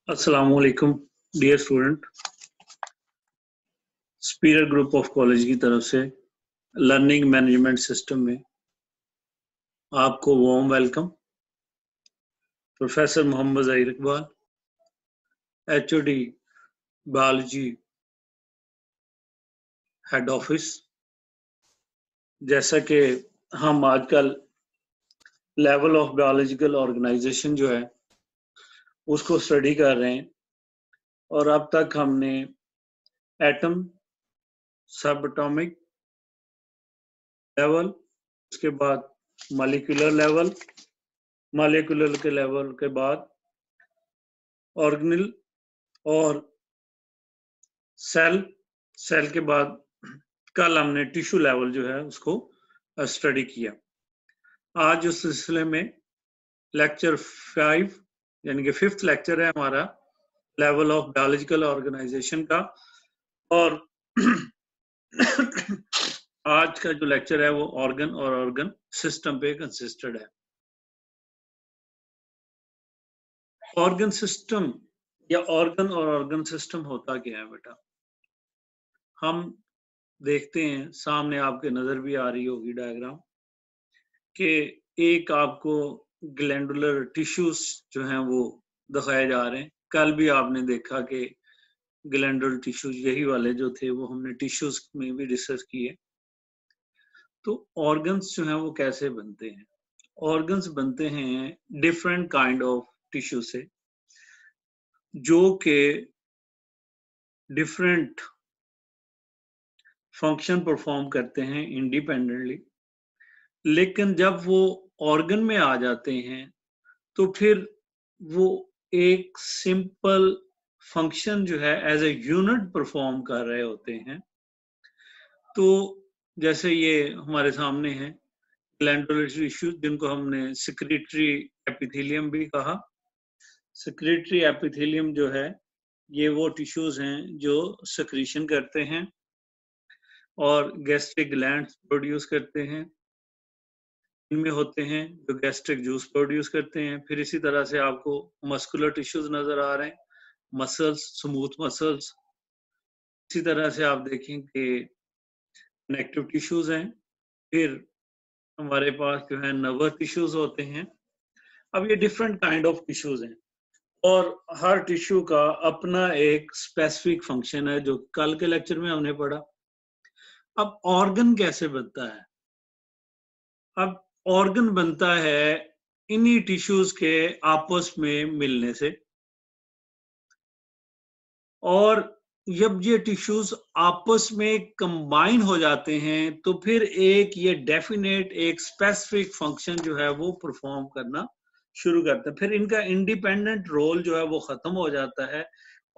अस्सलाम वालेकुम dear student. Spear group of college की तरफ से लर्निंग मैनेजमेंट सिस्टम में आपको warm welcome. Professor Mohammad Zaheer Iqbal, HOD biology head office. जैसा कि हम आजकल लेवल ऑफ बायोलॉजिकल ऑर्गेनाइजेशन जो है उसको स्टडी कर रहे हैं, और अब तक हमने एटम, सब एटॉमिक लेवल, उसके बाद मॉलिक्यूलर लेवल, मॉलिक्यूलर के लेवल के बाद ऑर्गेनल और सेल, सेल के बाद कल हमने टिश्यू लेवल जो है उसको स्टडी किया। आज उस सिलसिले में लेक्चर 5 यानी कि 5th लेक्चर है हमारा लेवल ऑफ बायोलॉजिकल ऑर्गेनाइजेशन का। और आज का जो लेक्चर है वो ऑर्गन और ऑर्गन सिस्टम पे कंसिस्टेड है। ऑर्गन सिस्टम या ऑर्गन और ऑर्गन सिस्टम होता क्या है बेटा? हम देखते हैं, सामने आपके नजर भी आ रही होगी डायग्राम, कि एक आपको ग्लैंडुलर टिश्यूज जो हैं वो दिखाए जा रहे हैं। कल भी आपने देखा कि ग्लैंडुलर टिश्यूज यही वाले जो थे वो हमने टिश्यूज में भी डिस्कस किए। तो ऑर्गन्स जो हैं वो कैसे बनते हैं? ऑर्गन्स बनते हैं डिफरेंट काइंड ऑफ टिश्यू से, जो कि डिफरेंट फंक्शन परफॉर्म करते हैं इंडिपेंडेंटली। लेकिन जब वो ऑर्गन में आ जाते हैं तो फिर वो एक सिंपल फंक्शन जो है एज ए यूनिट परफॉर्म कर रहे होते हैं। तो जैसे ये हमारे सामने है ग्लैंडुलर टिश्यूज, जिनको हमने सिक्रीटरी एपिथेलियम भी कहा। सिक्रीटरी एपिथेलियम जो है ये वो टिश्यूज हैं जो सिक्रीशन करते हैं और गैस्ट्रिक ग्लैंड्स प्रोड्यूस करते हैं। इनमें होते हैं जो गैस्ट्रिक जूस प्रोड्यूस करते हैं। फिर इसी तरह से आपको मस्कुलर टिश्यूज नजर आ रहे हैं, मसल्स, स्मूथ मसल्स। इसी तरह से आप देखें कि कनेक्टिव टिश्यूज हैं। फिर हमारे पास जो है नर्वस टिश्यूज होते हैं। अब ये डिफरेंट काइंड ऑफ टिश्यूज हैं और हर टिश्यू का अपना एक स्पेसिफिक फंक्शन है जो कल के लेक्चर में हमने पढ़ा। अब ऑर्गन कैसे बनता है? अब ऑर्गन बनता है इन्हीं टिश्यूज के आपस में मिलने से, और जब ये टिश्यूज आपस में कंबाइन हो जाते हैं तो फिर एक ये डेफिनेट एक स्पेसिफिक फंक्शन जो है वो परफॉर्म करना शुरू करते हैं। फिर इनका इंडिपेंडेंट रोल जो है वो खत्म हो जाता है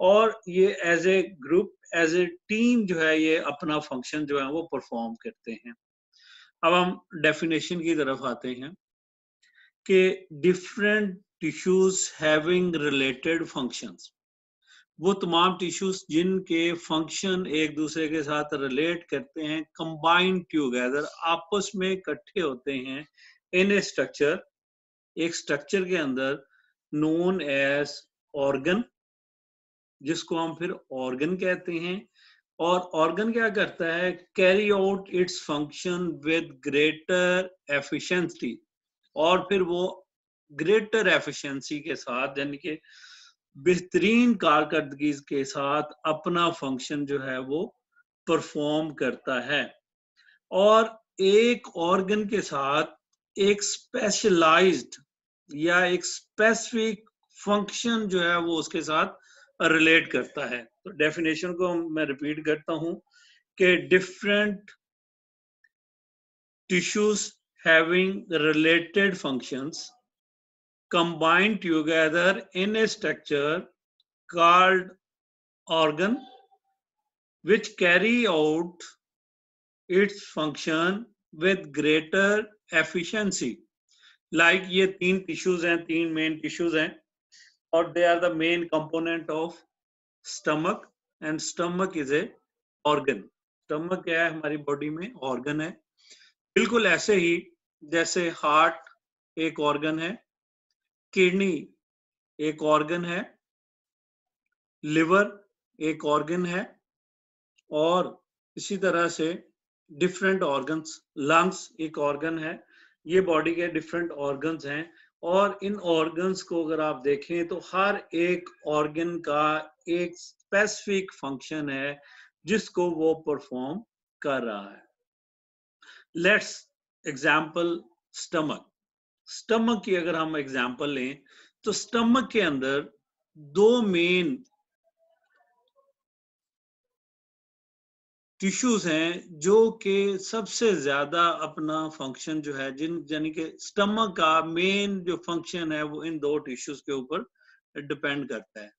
और ये as a group, as a team जो है ये अपना फंक्शन जो है वो परफॉर्म करते हैं। अब हम डेफिनेशन की तरफ आते हैं कि different tissues having related functions, वो तमाम टिश्यूज जिनके फंक्शन एक दूसरे के साथ रिलेट करते हैं, कंबाइंड टुगेदर, आपस में इकट्ठे होते हैं इन ए स्ट्रक्चर, एक स्ट्रक्चर के अंदर नोन एज ऑर्गन, जिसको हम फिर ऑर्गन कहते हैं। और ऑर्गन क्या करता है? Carry out its function with greater efficiency, और फिर वो ग्रेटर एफिशिएंसी के साथ यानी कि बेहतरीन कारकर्दगी के साथ अपना फंक्शन जो है वो परफॉर्म करता है। और एक ऑर्गन के साथ एक स्पेशलाइज्ड या एक स्पेसिफिक फंक्शन जो है वो उसके साथ रिलेट करता है। तो डेफिनेशन को मैं रिपीट करता हूं कि different tissues having related functions combined together in a structure called organ, which carry out its function with greater efficiency. Like ये तीन tissues हैं, तीन main tissues हैं, और they are the main component of stomach, and stomach is a organ. stomach क्या है हमारी body में? organ है। बिल्कुल ऐसे ही जैसे हार्ट एक organ है, किडनी एक organ है, लिवर एक ऑर्गन है, और इसी तरह से डिफरेंट ऑर्गन्स, लंग्स एक ऑर्गन है। ये बॉडी के डिफरेंट ऑर्गन्स हैं, और इन ऑर्गन्स को अगर आप देखें तो हर एक ऑर्गन का एक स्पेसिफिक फंक्शन है जिसको वो परफॉर्म कर रहा है। Let's example stomach. स्टमक की अगर हम एग्जाम्पल लें तो स्टमक के अंदर दो मेन टिश्यूज हैं जो कि सबसे ज्यादा अपना फंक्शन जो है, जिन यानी कि स्टमक का मेन जो फंक्शन है वो इन दो टिश्यूज के ऊपर डिपेंड करता है।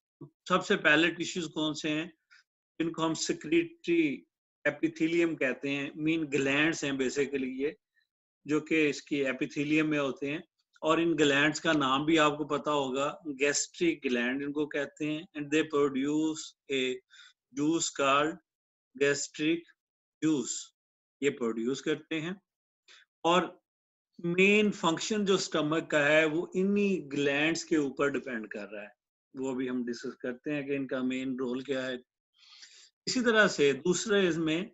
सबसे पहले टिश्यूज कौन से हैं? इनको हम सिक्रीटरी एपिथेलियम कहते हैं। मीन ग्लैंड्स हैं बेसिकली ये, जो कि इसकी एपिथेलियम में होते हैं। और इन ग्लैंड्स का नाम भी आपको पता होगा, गैस्ट्रिक ग्लैंड इनको कहते हैं। And they produce a juice called gastric juice, ये प्रोड्यूस करते हैं। और मेन फंक्शन जो स्टमक का है वो इन्हीं ग्लैंड्स के ऊपर डिपेंड कर रहा है, वो भी हम डिस्कस करते हैं कि इनका मेन रोल क्या है। इसी तरह से दूसरे इसमें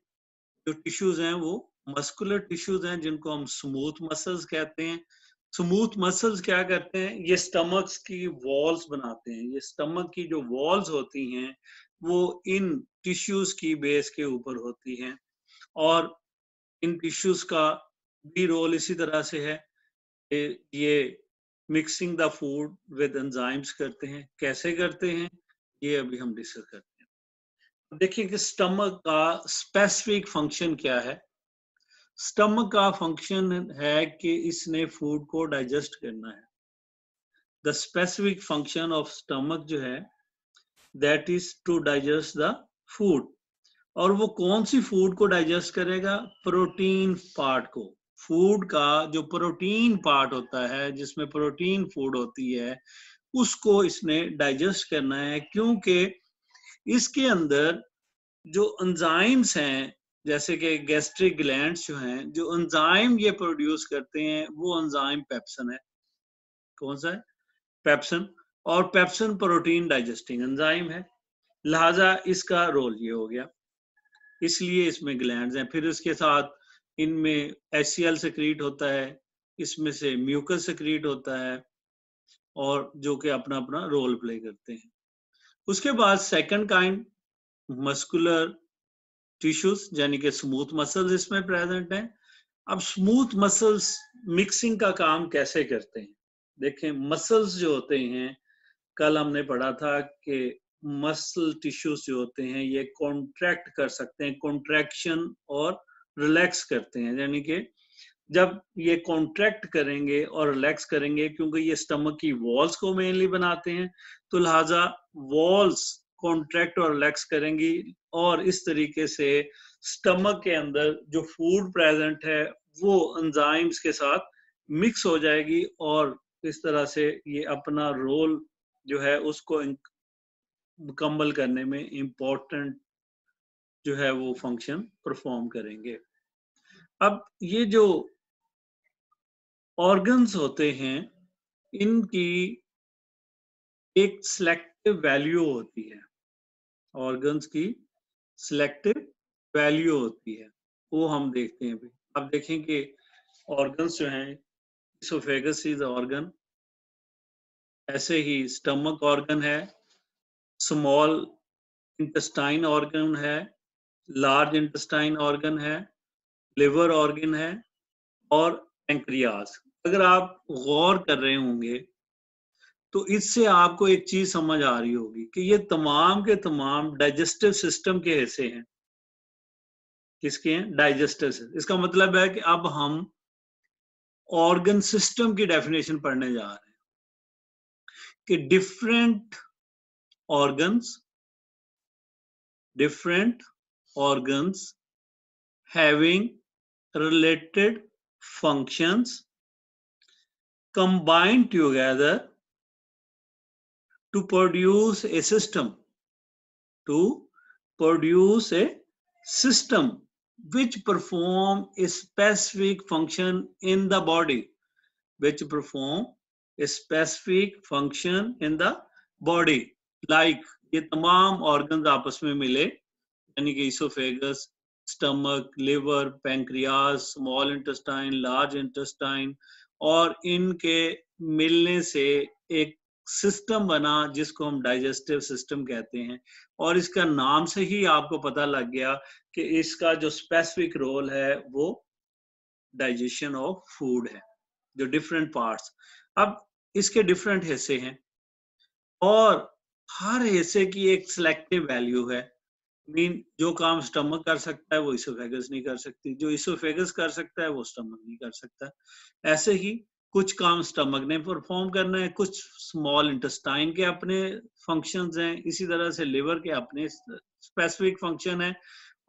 जो टिश्यूज हैं वो मस्कुलर टिश्यूज हैं, जिनको हम स्मूथ मसल्स कहते हैं। स्मूथ मसल्स क्या करते हैं? ये स्टमक्स की वॉल्स बनाते हैं। ये स्टमक की जो वॉल्स होती हैं वो इन टिश्यूज की बेस के ऊपर होती हैं, और इन टिश्यूज का भी रोल इसी तरह से है कि ये mixing the food with enzymes करते हैं। कैसे करते हैं ये अभी हम डिस्कस करते हैं। देखिए कि स्टमक का स्पेसिफिक फंक्शन क्या है। स्टमक का फंक्शन है कि इसने फूड को डाइजेस्ट करना है। The specific function of stomach जो है that is to digest the food. और वो कौन सी फूड को डाइजेस्ट करेगा? प्रोटीन पार्ट को। फूड का जो प्रोटीन पार्ट होता है, जिसमें प्रोटीन फूड होती है, उसको इसने डाइजेस्ट करना है, क्योंकि इसके अंदर जो एंजाइम्स हैं, जैसे कि गैस्ट्रिक ग्लैंड्स जो हैं, जो एंजाइम ये प्रोड्यूस करते हैं वो एंजाइम पेप्सिन है। कौन सा है? पेप्सिन। और पेप्सिन प्रोटीन डाइजेस्टिंग एंजाइम है, लिहाजा इसका रोल ये हो गया, इसलिए इसमें ग्लैंड्स हैं। फिर इसके साथ इनमें HCl सेक्रीट होता है, इसमें से म्यूकस सेक्रीट होता है, और जो कि अपना अपना रोल प्ले करते हैं। उसके बाद सेकंड काइंड मस्कुलर टिश्यूज, यानी कि स्मूथ मसल्स इसमें प्रेजेंट हैं। अब स्मूथ मसल्स मिक्सिंग का काम कैसे करते हैं? देखें, मसल्स जो होते हैं, कल हमने पढ़ा था कि मसल टिश्यूज जो होते हैं ये कॉन्ट्रैक्ट कर सकते हैं, कॉन्ट्रैक्शन और रिलैक्स करते हैं। यानी कि जब ये कॉन्ट्रैक्ट करेंगे और रिलैक्स करेंगे, क्योंकि ये स्टमक की वॉल्स को मेनली बनाते हैं, तो लिहाजा वॉल्स कॉन्ट्रैक्ट और रिलैक्स करेंगी, और इस तरीके से स्टमक के अंदर जो फूड प्रेजेंट है वो एंजाइम्स के साथ मिक्स हो जाएगी, और इस तरह से ये अपना रोल जो है उसको मुकम्मल करने में इम्पोर्टेंट जो है वो फंक्शन परफॉर्म करेंगे। अब ये जो ऑर्गन्स होते हैं इनकी एक सिलेक्टिव वैल्यू होती है। ऑर्गन्स की सिलेक्टिव वैल्यू होती है, वो हम देखते हैं। अब देखें कि ऑर्गन्स जो हैं, इसोफेगस इज ऑर्गन, ऐसे ही स्टमक ऑर्गन है, स्मॉल इंटेस्टाइन ऑर्गन है, लार्ज इंटेस्टाइन ऑर्गन है, लिवर ऑर्गन है, और पैंक्रियाज। अगर आप गौर कर रहे होंगे तो इससे आपको एक चीज समझ आ रही होगी कि ये तमाम के तमाम डाइजेस्टिव सिस्टम के हिस्से हैं। किसके हैं? Digestive system. इसका मतलब है कि अब हम ऑर्गन सिस्टम की डेफिनेशन पढ़ने जा रहे हैं कि organs different organs having related functions combined together to produce a system, to produce a system which perform a specific function in the body, which perform a specific function in the body, like ये तमाम organs आपस में मिले, यानी कि oesophagus, stomach, liver, pancreas, small intestine, large intestine, और इनके मिलने से एक सिस्टम बना जिसको हम डाइजेस्टिव सिस्टम कहते हैं। और इसका नाम से ही आपको पता लग गया कि इसका जो स्पेसिफिक रोल है वो डाइजेशन ऑफ फूड है, जो डिफरेंट पार्ट्स। अब इसके डिफरेंट हिस्से हैं और हर हिस्से की एक सिलेक्टिव वैल्यू है। मीन जो काम स्टमक कर सकता है वो इसोफेगस नहीं कर सकती, जो इसोफेगस कर सकता है वो स्टमक नहीं कर सकता। ऐसे ही कुछ काम स्टमक ने परफॉर्म करना है, कुछ स्मॉल इंटेस्टाइन के अपने फंक्शंस हैं, इसी तरह से लिवर के अपने स्पेसिफिक फंक्शन है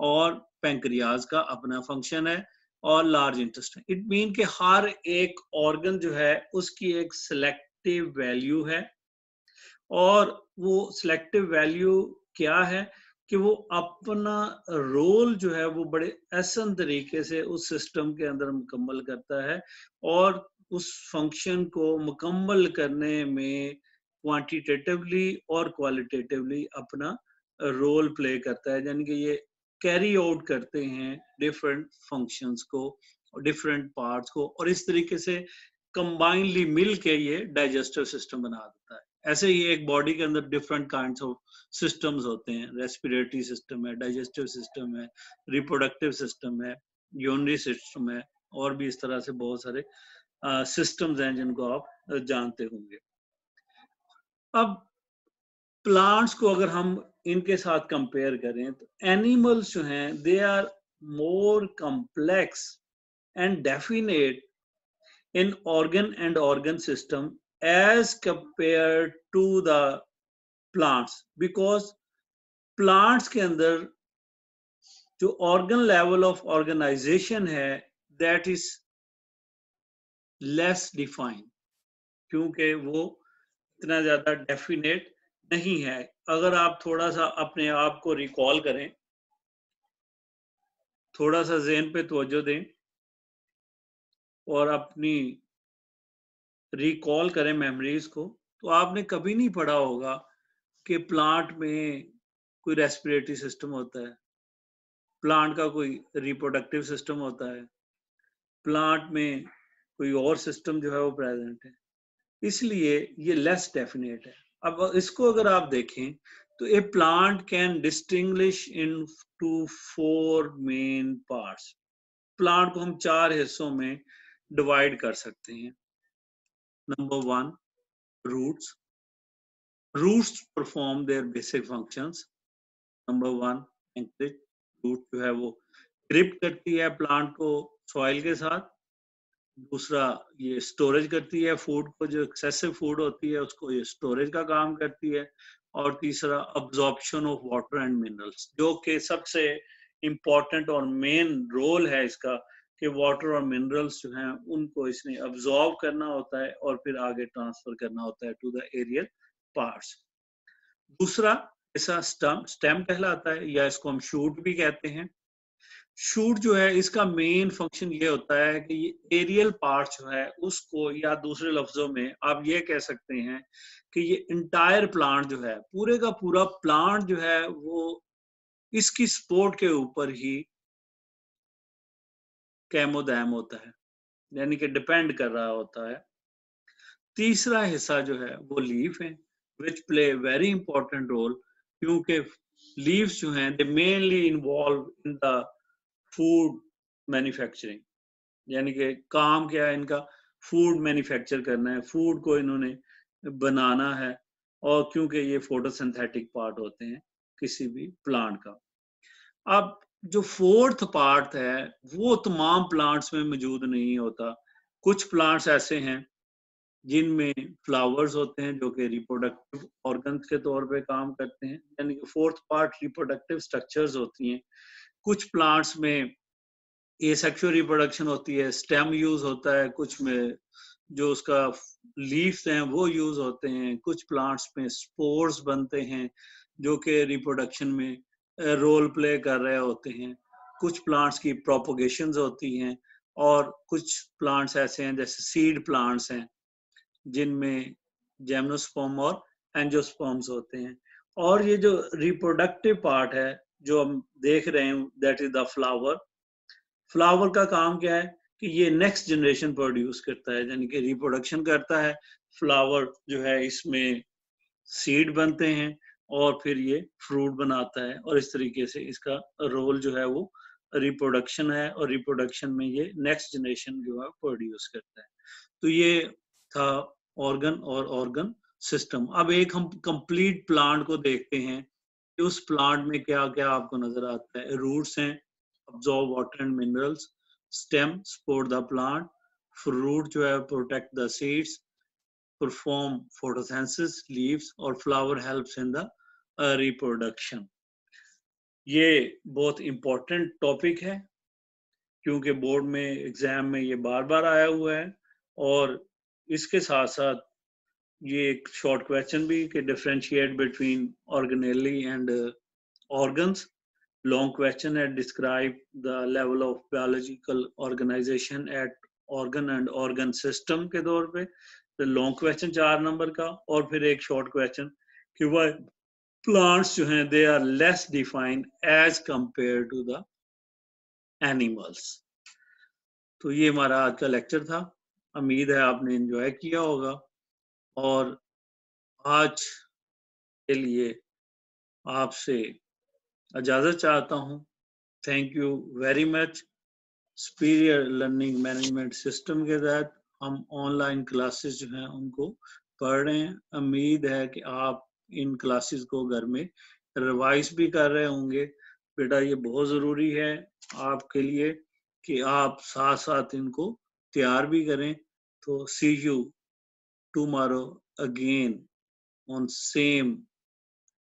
और पैंक्रियाज का अपना फंक्शन है और लार्ज इंटेस्टाइन। इट मीन कि हर एक ऑर्गन जो है उसकी एक सिलेक्टिव वैल्यू है और वो सिलेक्टिव वैल्यू क्या है कि वो अपना रोल जो है वो बड़े आसान तरीके से उस सिस्टम के अंदर मुकम्मल करता है और उस फंक्शन को मुकम्मल करने में क्वांटिटेटिवली और क्वालिटेटिवली अपना रोल प्ले करता है, यानी कि ये कैरी आउट करते हैं डिफरेंट फंक्शंस को, डिफरेंट पार्ट्स को, और इस तरीके से कंबाइनली मिल के ये डाइजेस्टिव सिस्टम बना देता है। ऐसे ही एक बॉडी के अंदर डिफरेंट काइंड्स ऑफ सिस्टम्स होते हैं, रेस्पिरेटरी सिस्टम है, डाइजेस्टिव सिस्टम है, रिप्रोडक्टिव सिस्टम है, यूरिनरी सिस्टम है, और भी इस तरह से बहुत सारे सिस्टम्स हैं जिनको आप जानते होंगे। अब प्लांट्स को अगर हम इनके साथ कंपेयर करें तो एनिमल्स जो हैं they are more complex and definite in organ and organ system as compared to the plants, because plants के अंदर जो organ level of organization है that is less defined, क्योंकि वो इतना ज्यादा definite नहीं है। अगर आप थोड़ा सा अपने आप को रिकॉल करें, थोड़ा सा ज़हन पे तवज्जो दें और अपनी रिकॉल करें मेमोरीज को, तो आपने कभी नहीं पढ़ा होगा कि प्लांट में कोई रेस्पिरेटरी सिस्टम होता है, प्लांट का कोई रिप्रोडक्टिव सिस्टम होता है, प्लांट में कोई और सिस्टम जो है वो प्रेजेंट है। इसलिए ये लेस डेफिनेट है। अब इसको अगर आप देखें तो a plant can distinguish in to 4 main parts. Plant को हम 4 हिस्सों में डिवाइड कर सकते हैं। Number 1, roots. Roots perform their basic functions. Number 1, anchorage. Root जो है वो ग्रिप करती है प्लांट को सॉइल के साथ। दूसरा, ये स्टोरेज करती है फूड को, जो एक्सेसिव फूड होती है उसको ये स्टोरेज का काम करती है। और तीसरा, absorption of water and minerals, जो कि सबसे इम्पोर्टेंट और मेन रोल है इसका, कि वाटर और मिनरल्स जो हैं उनको इसने अब्जॉर्ब करना होता है और फिर आगे ट्रांसफर करना होता है टू द एरियल पार्ट्स। दूसरा ऐसा स्टेम कहलाता है, या इसको हम शूट भी कहते हैं। शूट जो है इसका मेन फंक्शन ये होता है कि ये एरियल पार्ट जो है उसको, या दूसरे लफ्जों में आप ये कह सकते हैं कि ये इंटायर प्लांट जो है, पूरे का पूरा प्लांट जो है वो इसकी सपोर्ट के ऊपर ही कैमोदैम होता है, यानी कि डिपेंड कर रहा होता है। तीसरा हिस्सा जो है वो लीफ है, which play very important role, क्योंकि लीव्स जो हैं they mainly involve in the food manufacturing, यानी कि काम क्या है इनका, फूड मैन्युफैक्चर करना है, फूड को इन्होंने बनाना है, और क्योंकि ये फोटोसिंथेटिक पार्ट होते हैं किसी भी प्लांट का। अब जो फोर्थ पार्ट है वो तमाम प्लांट्स में मौजूद नहीं होता। कुछ प्लांट्स ऐसे हैं जिनमें फ्लावर्स होते हैं जो कि रिप्रोडक्टिव ऑर्गन्स के तौर पे काम करते हैं, यानी कि फोर्थ पार्ट रिप्रोडक्टिव स्ट्रक्चर्स होती हैं। कुछ प्लांट्स में एसेक्सुअल रिप्रोडक्शन होती है, स्टेम यूज होता है, कुछ में जो उसका लीव्स हैं वो यूज होते हैं, कुछ प्लांट्स में स्पोर्स बनते हैं जो कि रिप्रोडक्शन में रोल प्ले कर रहे होते हैं, कुछ प्लांट्स की प्रोपोगेशंस होती हैं, और कुछ प्लांट्स ऐसे हैं जैसे सीड प्लांट्स हैं जिनमें जिम्नोस्पर्म और एंजियोस्पर्म्स होते हैं। और ये जो रिप्रोडक्टिव पार्ट है जो हम देख रहे हैं, that is the flower. Flower का काम क्या है कि ये नेक्स्ट जनरेशन प्रोड्यूस करता है, यानी कि रिप्रोडक्शन करता है। फ्लावर जो है इसमें सीड बनते हैं और फिर ये फ्रूट बनाता है, और इस तरीके से इसका रोल जो है वो रिप्रोडक्शन है, और रिप्रोडक्शन में ये नेक्स्ट जनरेशन जो है प्रोड्यूस करता है। तो ये था ऑर्गन और ऑर्गन सिस्टम। अब एक हम कंप्लीट प्लांट को देखते हैं कि उस प्लांट में क्या क्या आपको नजर आता है। रूट्स हैं, absorb water and minerals, stem support the plant, fruit जो है protect the seeds, perform photosynthesis, leaves और flower helps in the reproduction। ये बहुत important topic है क्योंकि बोर्ड में एग्जाम में ये बार बार आया हुआ है, और इसके साथ साथ ये एक शॉर्ट क्वेश्चन भी कि differentiate between organelle and organs। Long question है, describe the level of biological organization at organ and organ system के तौर पे। तो लॉन्ग क्वेश्चन 4 नंबर का, और फिर एक शॉर्ट क्वेश्चन कि वह प्लांट्स जो हैं they are less defined as compare to the animals. तो ये हमारा आज का लेक्चर था, उम्मीद है आपने एंजॉय किया होगा, और आज के लिए आपसे इजाजत चाहता हूँ। Thank you very much. Superior learning management system के तहत हम ऑनलाइन क्लासेस जो हैं उनको पढ़ रहे हैं। उम्मीद है कि आप इन क्लासेस को घर में रिवाइज भी कर रहे होंगे। बेटा ये बहुत ज़रूरी है आपके लिए कि आप साथ साथ इनको तैयार भी करें। तो see you tomorrow again on same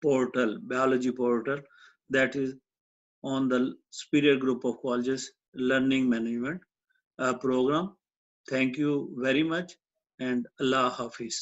portal, biology portal, that is on the Superior Group of Colleges Learning Management program. Thank you very much, and Allah Hafiz.